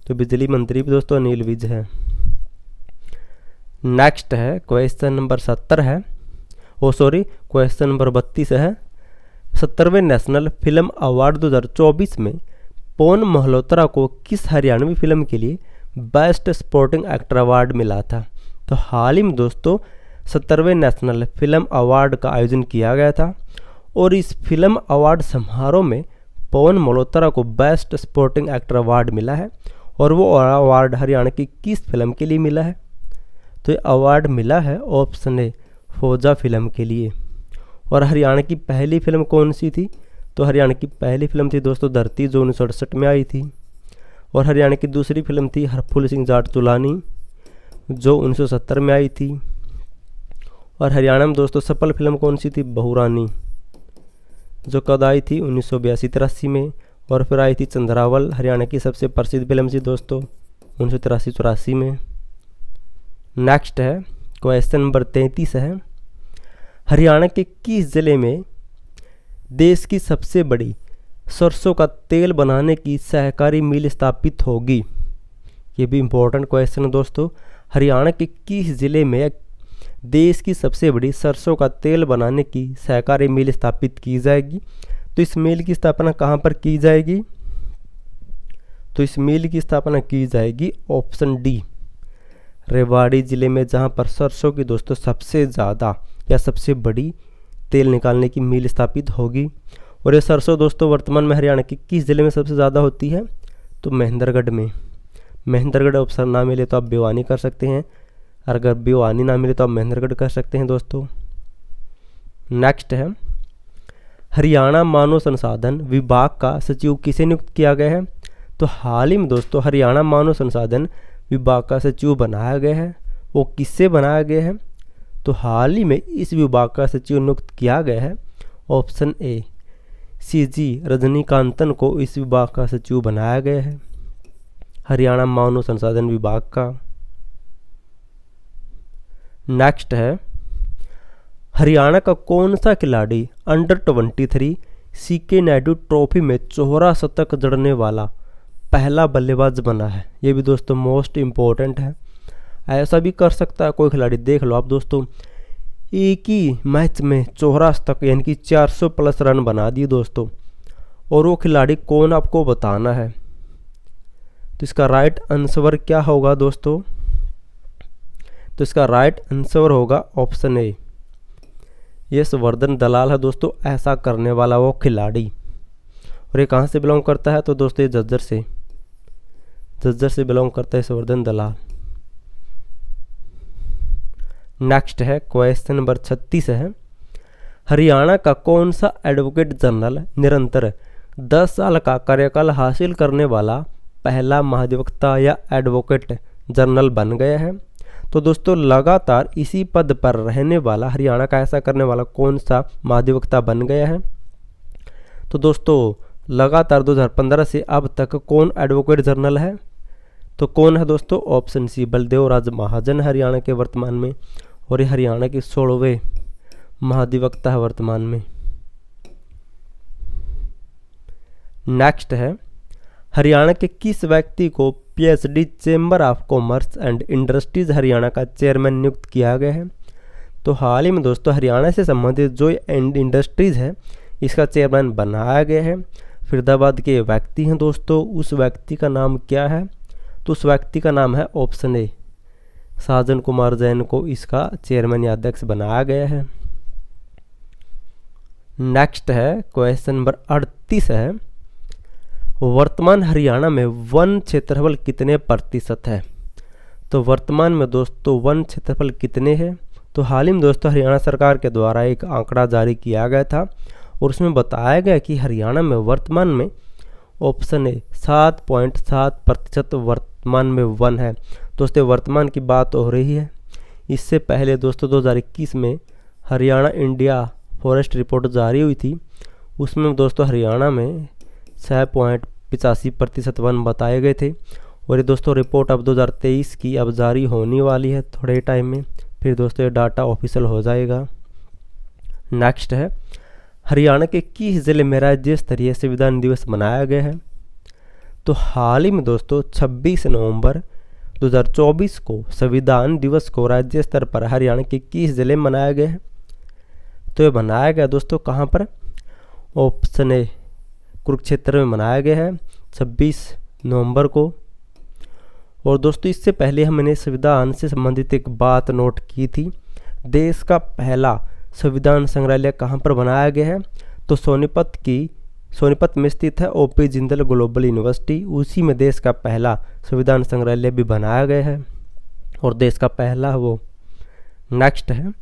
A: तो बिजली मंत्री भी दोस्तों अनिल विज है। नेक्स्ट है क्वेश्चन नंबर 70 है, क्वेश्चन नंबर 32 है, 70वें नेशनल फिल्म अवार्ड 2024 में पवन मल्होत्रा को किस हरियाणवी फिल्म के लिए बेस्ट सपोर्टिंग एक्टर अवार्ड मिला था? तो हाल ही में दोस्तों 70वें नेशनल फिल्म अवार्ड का आयोजन किया गया था और इस फिल्म अवार्ड समारोह में पवन मल्होत्रा को बेस्ट सपोर्टिंग एक्टर अवार्ड मिला है और वो अवार्ड हरियाणा की किस फिल्म के लिए मिला है? तो ये अवार्ड मिला है ऑप्शन ए, फौजा फिल्म के लिए। और हरियाणा की पहली फिल्म कौन सी थी? तो हरियाणा की पहली फिल्म थी दोस्तों धरती, जो 1968 में आई थी। और हरियाणा की दूसरी फिल्म थी हरफुल सिंह जाट तुलानी, जो 1970 में आई थी। और हरियाणा में दोस्तों सफल फिल्म कौन सी थी? बहुरानी, जो कद आई थी 1982-83 में। और फिर आई थी चंद्रावल, हरियाणा की सबसे प्रसिद्ध फिल्म थी दोस्तों 1983-84 में। नेक्स्ट है क्वेश्चन नंबर 33 है, हरियाणा के किस जिले में देश की सबसे बड़ी सरसों का तेल बनाने की सहकारी मिल स्थापित होगी? ये भी इम्पोर्टेंट क्वेश्चन है दोस्तों। हरियाणा के किस जिले में देश की सबसे बड़ी सरसों का तेल बनाने की सहकारी मिल स्थापित की जाएगी? तो इस मिल की स्थापना कहाँ पर की जाएगी? तो इस मिल की स्थापना की जाएगी ऑप्शन डी, रेवाड़ी जिले में, जहाँ पर सरसों की दोस्तों सबसे ज़्यादा या सबसे बड़ी तेल निकालने की मिल स्थापित होगी। और ये सरसों दोस्तों वर्तमान में हरियाणा के किस जिले में सबसे ज़्यादा होती है? तो महेंद्रगढ़ में। महेंद्रगढ़ ऑप्शन ना मिले तो आप भिवानी कर सकते हैं, और अगर भिवानी ना मिले तो आप महेंद्रगढ़ कर सकते हैं दोस्तों। नेक्स्ट है, हरियाणा मानव संसाधन विभाग का सचिव किसे नियुक्त किया गया है? तो हाल ही में दोस्तों हरियाणा मानव संसाधन विभाग का सचिव बनाया गया है। वो किससे बनाया गया है? तो हाल ही में इस विभाग का सचिव नियुक्त किया गया है ऑप्शन ए, सीजी रजनीकांतन को इस विभाग का सचिव बनाया गया है, हरियाणा मानव संसाधन विभाग का। नेक्स्ट है, हरियाणा का कौन सा खिलाड़ी अंडर 23 सीके नायडू ट्रॉफी में चौहरा शतक जड़ने वाला पहला बल्लेबाज बना है? ये भी दोस्तों मोस्ट इम्पोर्टेंट है। ऐसा भी कर सकता है कोई खिलाड़ी, देख लो आप दोस्तों, एक ही मैच में चौहरा शतक यानी कि 400 प्लस रन बना दिए दोस्तों। और वो खिलाड़ी कौन आपको बताना है। तो इसका राइट आंसर क्या होगा दोस्तों? तो इसका राइट आंसर होगा ऑप्शन ए, यशवर्धन दलाल है दोस्तों ऐसा करने वाला वो खिलाड़ी। और ये कहाँ से बिलोंग करता है? तो दोस्तों ये झज्जर से बिलोंग करता है यशवर्धन दलाल। नेक्स्ट है क्वेश्चन नंबर 36 है, हरियाणा का कौन सा एडवोकेट जनरल निरंतर 10 साल का कार्यकाल हासिल करने वाला पहला महाधिवक्ता या एडवोकेट जनरल बन गया है? तो दोस्तों लगातार इसी पद पर रहने वाला हरियाणा का ऐसा करने वाला कौन सा महाधिवक्ता बन गया है? तो दोस्तों लगातार 2015 से अब तक कौन एडवोकेट जनरल है? तो कौन है दोस्तों? ऑप्शन सी, बलदेव राज महाजन हरियाणा के वर्तमान में, और ये हरियाणा के 16वें महाधिवक्ता है वर्तमान में। नेक्स्ट है, हरियाणा के किस व्यक्ति को PhD chamber of commerce and industries Haryana का चेयरमैन नियुक्त किया गया है? तो हाल ही में दोस्तों हरियाणा से संबंधित जो इंडस्ट्रीज है इसका चेयरमैन बनाया गया है। फरीदाबाद के व्यक्ति हैं दोस्तों, उस व्यक्ति का नाम क्या है? तो उस व्यक्ति का नाम है ऑप्शन ए, साजन कुमार जैन को इसका चेयरमैन या अध्यक्ष बनाया गया है। नेक्स्ट है क्वेश्चन नंबर 38 है, वर्तमान हरियाणा में वन क्षेत्रफल कितने प्रतिशत है? तो वर्तमान में दोस्तों वन क्षेत्रफल कितने हैं? तो हाल ही में दोस्तों हरियाणा सरकार के द्वारा एक आंकड़ा जारी किया गया था और उसमें बताया गया कि हरियाणा में वर्तमान में ऑप्शन ए 7.7% वर्तमान में वन है। दोस्तों वर्तमान की बात हो रही है। इससे पहले दोस्तों 2021 में हरियाणा इंडिया फॉरेस्ट रिपोर्ट जारी हुई थी, उसमें दोस्तों हरियाणा में 6.85% वन बताए गए थे। और ये दोस्तों रिपोर्ट अब 2023 की अब जारी होने वाली है थोड़े टाइम में, फिर दोस्तों ये डाटा ऑफिशियल हो जाएगा। नेक्स्ट है हरियाणा के किस जिले में राज्य स्तरीय संविधान दिवस मनाया गया है। तो हाल ही में दोस्तों 26 नवंबर 2024 को संविधान दिवस को राज्य स्तर पर हरियाणा के किस जिले में मनाया गया है। तो ये मनाया गया दोस्तों कहाँ पर, ऑप्शन ए कुरुक्षेत्र में मनाया गया है 26 नवंबर को। और दोस्तों इससे पहले हमने संविधान से संबंधित एक बात नोट की थी, देश का पहला संविधान संग्रहालय कहाँ पर बनाया गया है। तो सोनीपत में स्थित है ओपी जिंदल ग्लोबल यूनिवर्सिटी, उसी में देश का पहला संविधान संग्रहालय भी बनाया गया है और देश का पहला वो। नेक्स्ट है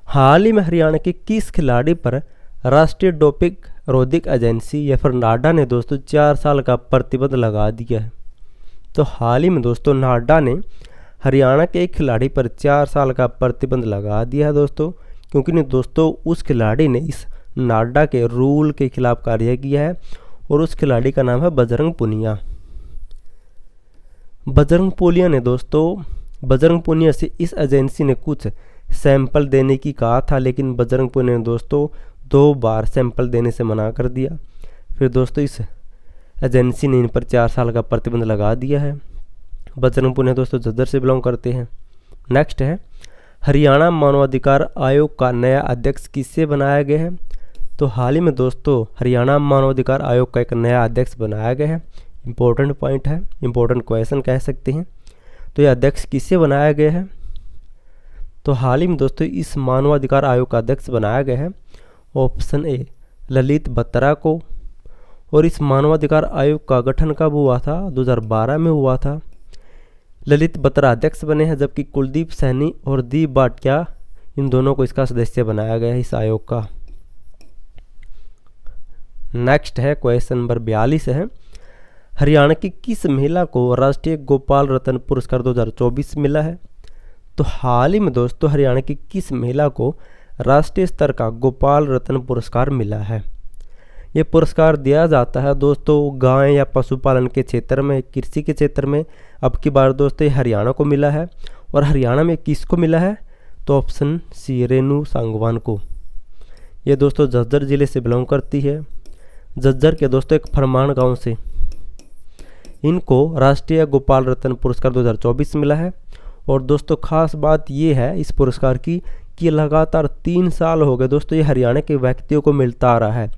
A: हाल ही में हरियाणा के किस खिलाड़ी पर राष्ट्रीय डोपिंग रोधिक एजेंसी या फिर नाडा ने दोस्तों 4 साल का प्रतिबंध लगा दिया है। तो हाल ही में दोस्तों नाडा ने हरियाणा के एक खिलाड़ी पर 4 साल का प्रतिबंध लगा दिया है दोस्तों, क्योंकि नहीं दोस्तों उस खिलाड़ी ने इस नाडा के रूल के खिलाफ कार्य किया है और उस खिलाड़ी का नाम है बजरंग पुनिया। बजरंग पुनिया से इस एजेंसी ने कुछ सैंपल देने की कहा था, लेकिन बजरंग पुनिया ने दोस्तों 2 बार सैंपल देने से मना कर दिया। फिर दोस्तों इस एजेंसी ने इन पर 4 साल का प्रतिबंध लगा दिया है। बजरंग पुनिया दोस्तों झज्जर से बिलोंग करते हैं। नेक्स्ट है हरियाणा मानवाधिकार आयोग का नया अध्यक्ष किससे बनाया गया है। तो हाल ही में दोस्तों हरियाणा मानवाधिकार आयोग का एक नया अध्यक्ष बनाया गया है। इम्पोर्टेंट पॉइंट है, इम्पोर्टेंट क्वेश्चन कह सकते हैं। तो यह अध्यक्ष किससे बनाया गया है। तो हाल ही में दोस्तों इस मानवाधिकार आयोग का अध्यक्ष बनाया गया है ऑप्शन ए ललित बत्रा को। और इस मानवाधिकार आयोग का गठन कब हुआ था, 2012 में हुआ था। ललित बत्रा अध्यक्ष बने हैं, जबकि कुलदीप सैनी और दीप भाटिया इन दोनों को इसका सदस्य बनाया गया है इस आयोग का। नेक्स्ट है क्वेश्चन नंबर 42 है हरियाणा की किस महिला को राष्ट्रीय गोपाल रत्न पुरस्कार 2024 मिला है। तो हाल ही में दोस्तों हरियाणा की किस महिला को राष्ट्रीय स्तर का गोपाल रत्न पुरस्कार मिला है। ये पुरस्कार दिया जाता है दोस्तों गाय या पशुपालन के क्षेत्र में, कृषि के क्षेत्र में। अब की बार दोस्तों ये हरियाणा को मिला है। और हरियाणा में किसको मिला है, तो ऑप्शन सी रेणु सांगवान को। ये दोस्तों झज्जर जिले से बिलोंग करती है। झज्जर के दोस्तों एक फरमान गांव से इनको राष्ट्रीय गोपाल रत्न पुरस्कार 2024 मिला है। और दोस्तों खास बात ये है इस पुरस्कार की कि लगातार 3 साल हो गए दोस्तों ये हरियाणा के व्यक्तियों को मिलता आ रहा है।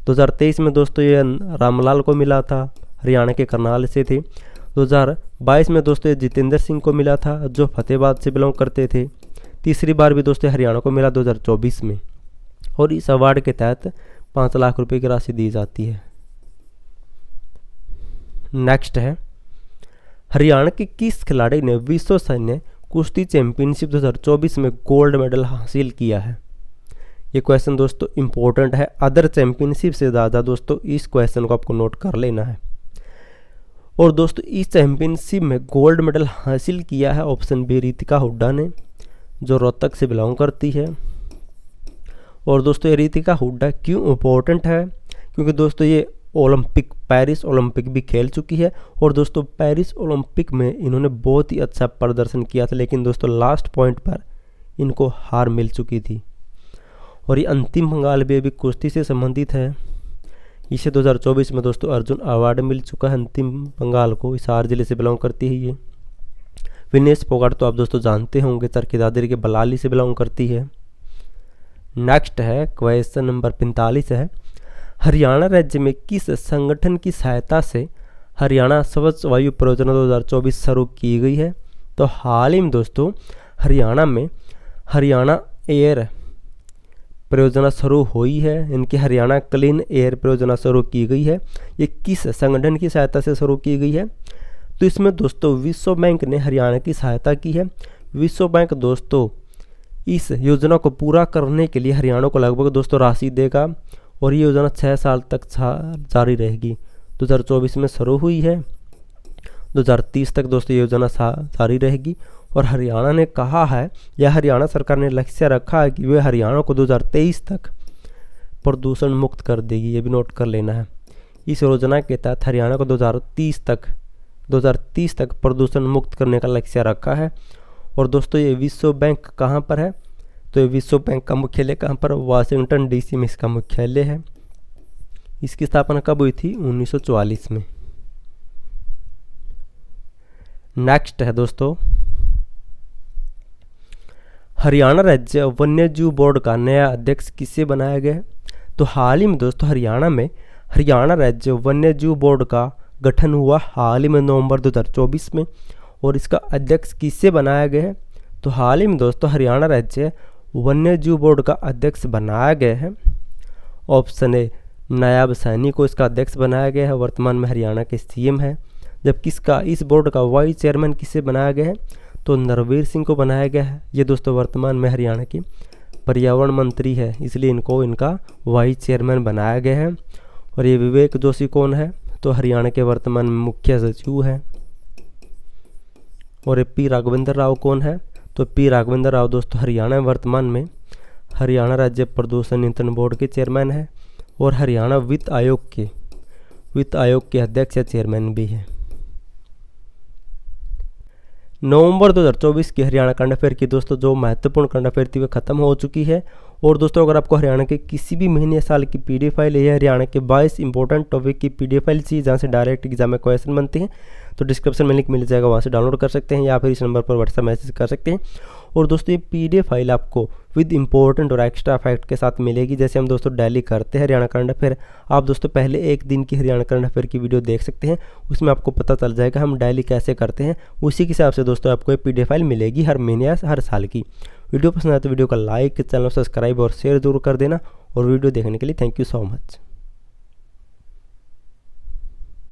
A: 2023 में दोस्तों ये रामलाल को मिला था, हरियाणा के करनाल से थे। 2022 में दोस्तों ये जितेंद्र सिंह को मिला था जो फतेहाबाद से बिलोंग करते थे। तीसरी बार भी दोस्तों हरियाणा को मिला 2024 में। और इस अवार्ड के तहत 5 लाख रुपए की राशि दी जाती है। नेक्स्ट है हरियाणा के किस खिलाड़ी ने विश्व सैन्य कुश्ती चैंपियनशिप 2024 में गोल्ड मेडल हासिल किया है। ये क्वेश्चन दोस्तों इंपॉर्टेंट है, अदर चैंपियनशिप से ज़्यादा दोस्तों इस क्वेश्चन को आपको नोट कर लेना है। और दोस्तों इस चैंपियनशिप में गोल्ड मेडल हासिल किया है ऑप्शन बी रितिका हुड्डा ने, जो रोहतक से बिलोंग करती है। और दोस्तों ये रितिका हुड्डा क्यों इम्पोर्टेंट है, क्योंकि दोस्तों ये पेरिस ओलंपिक भी खेल चुकी है। और दोस्तों पेरिस ओलंपिक में इन्होंने बहुत ही अच्छा प्रदर्शन किया था, लेकिन दोस्तों लास्ट पॉइंट पर इनको हार मिल चुकी थी। और ये अंतिम बंगाल भी अभी कुश्ती से संबंधित है। इसे 2024 में दोस्तों अर्जुन अवार्ड मिल चुका है अंतिम बंगाल को। हिसार जिले से बिलोंग करती है ये। विनेश फोगाट तो आप दोस्तों जानते होंगे, चरखी दादरी के बलाली से बिलोंग करती है। नेक्स्ट है क्वेश्चन नंबर 45 है हरियाणा राज्य में किस संगठन की सहायता से हरियाणा स्वच्छ वायु परियोजना 2024 शुरू की गई है। तो हाल ही में दोस्तों हरियाणा में हरियाणा एयर परियोजना शुरू हुई है। इनकी हरियाणा क्लीन एयर परियोजना शुरू की गई है। ये किस संगठन की सहायता से शुरू की गई है, तो इसमें दोस्तों विश्व बैंक ने हरियाणा की सहायता की है। विश्व बैंक दोस्तों इस योजना को पूरा करने के लिए हरियाणा को लगभग दोस्तों राशि देगा और ये योजना 6 साल तक जारी रहेगी। 2024 में शुरू हुई है, 2030 तक दोस्तों ये योजना जारी रहेगी। और हरियाणा ने कहा है या हरियाणा सरकार ने लक्ष्य रखा है कि वे हरियाणा को 2023 तक प्रदूषण मुक्त कर देगी, ये भी नोट कर लेना है। इस योजना के तहत हरियाणा को 2030 तक प्रदूषण मुक्त करने का लक्ष्य रखा है। और दोस्तों ये विश्व बैंक कहाँ पर है, तो ये विश्व बैंक का मुख्यालय कहाँ पर, वाशिंगटन डीसी में इसका मुख्यालय है। इसकी स्थापना कब हुई थी, 1944 में। नेक्स्ट है दोस्तों, हरियाणा राज्य वन्यजीव बोर्ड का नया अध्यक्ष किसे बनाया गया है। तो हाल ही में दोस्तों हरियाणा में हरियाणा राज्य वन्यजीव बोर्ड का गठन हुआ हाल ही में नवंबर 2024 में। और इसका अध्यक्ष किससे बनाया गया है, तो हाल ही में दोस्तों हरियाणा राज्य वन्यजीव बोर्ड का अध्यक्ष बनाया गया है। ऑप्शन ए, नायब सैनी को इसका अध्यक्ष बनाया गया है, वर्तमान में हरियाणा के सीएम है। जबकि इस बोर्ड का वाइस चेयरमैन किसे बनाया गया है, तो नरवीर सिंह को बनाया गया है। ये दोस्तों वर्तमान में हरियाणा के पर्यावरण मंत्री है, इसलिए इनका वाइस चेयरमैन बनाया गया है। और ये विवेक जोशी कौन है, तो हरियाणा के वर्तमान में मुख्य सचिव है। और ये पी राघवेंद्र राव कौन है, तो पी राघवेंद्र राव दोस्तों हरियाणा में वर्तमान में हरियाणा राज्य प्रदूषण नियंत्रण बोर्ड के चेयरमैन है और हरियाणा वित्त आयोग के अध्यक्ष या चेयरमैन भी है। नवंबर 2024 की हरियाणा करंट अफेयर की दोस्तों जो महत्वपूर्ण करंट अफेयर थी वह खत्म हो चुकी है। और दोस्तों अगर आपको हरियाणा के किसी भी महीने साल की पीडीएफ फाइल या हरियाणा के 22 इंपॉर्टेंट टॉपिक की पीडीएफ फाइल चाहिए जहाँ से डायरेक्ट एग्जाम में क्वेश्चन बनते हैं, तो डिस्क्रिप्शन में लिंक मिल जाएगा, वहाँ से डाउनलोड कर सकते हैं या फिर इस नंबर पर व्हाट्सएप मैसेज कर सकते हैं। और दोस्तों ये पीडीएफ फाइल आपको विद इंपॉर्टेंट और एक्स्ट्रा फैक्ट के साथ मिलेगी, जैसे हम दोस्तों डेली करते हैं हरियाणा करंट अफेयर। आप दोस्तों पहले एक दिन की हरियाणा करंट अफेयर की वीडियो देख सकते हैं, उसमें आपको पता चल जाएगा हम डेली कैसे करते हैं। उसी के हिसाब से दोस्तों आपको ये पीडीएफ फाइल मिलेगी हर महीने या हर साल की। वीडियो पसंद आए तो वीडियो का लाइक, चैनल सब्सक्राइब और शेयर जरूर कर देना। और वीडियो देखने के लिए थैंक यू सो मच।